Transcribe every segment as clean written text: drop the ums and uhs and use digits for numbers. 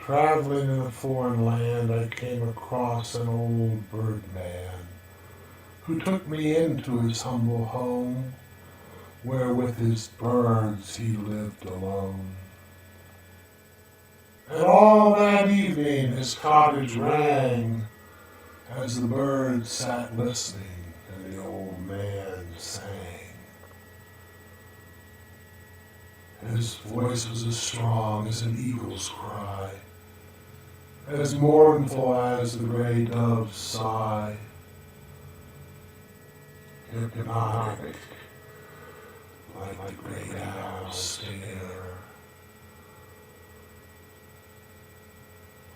Traveling in a foreign land, I came across an old birdman who took me into his humble home, where with his birds he lived alone. And all that evening his cottage rang as the birds sat listening and the old man sang. His voice was as strong as an eagle's cry, as mournful as the gray dove's sigh. Hypnotic, like the great owl's stare,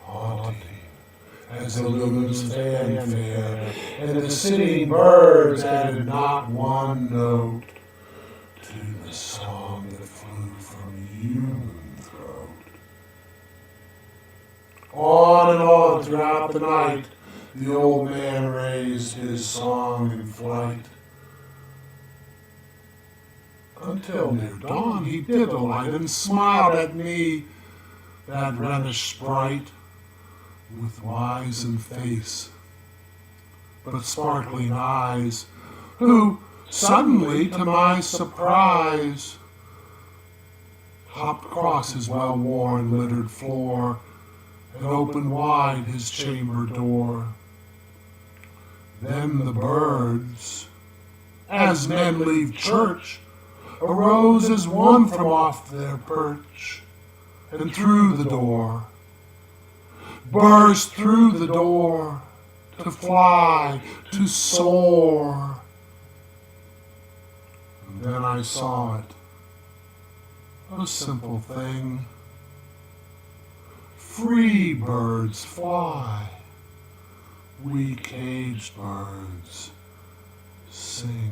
haunting as the lumen's fanfare, and the sitting birds added not one note to the song that flew from human throat. On and on throughout the night, the old man raised his song in flight. Until near dawn he did alight and smiled at me, that Rhenish sprite, with wizen face, but sparkling eyes, who suddenly, to my surprise, hopped across his well-worn littered floor and opened wide his chamber door. Then the birds, as men leave church, arose as one from off their perch, and through the door, burst through the door, to fly, to soar. And then I saw it, a simple thing. Free birds fly, we caged birds sing.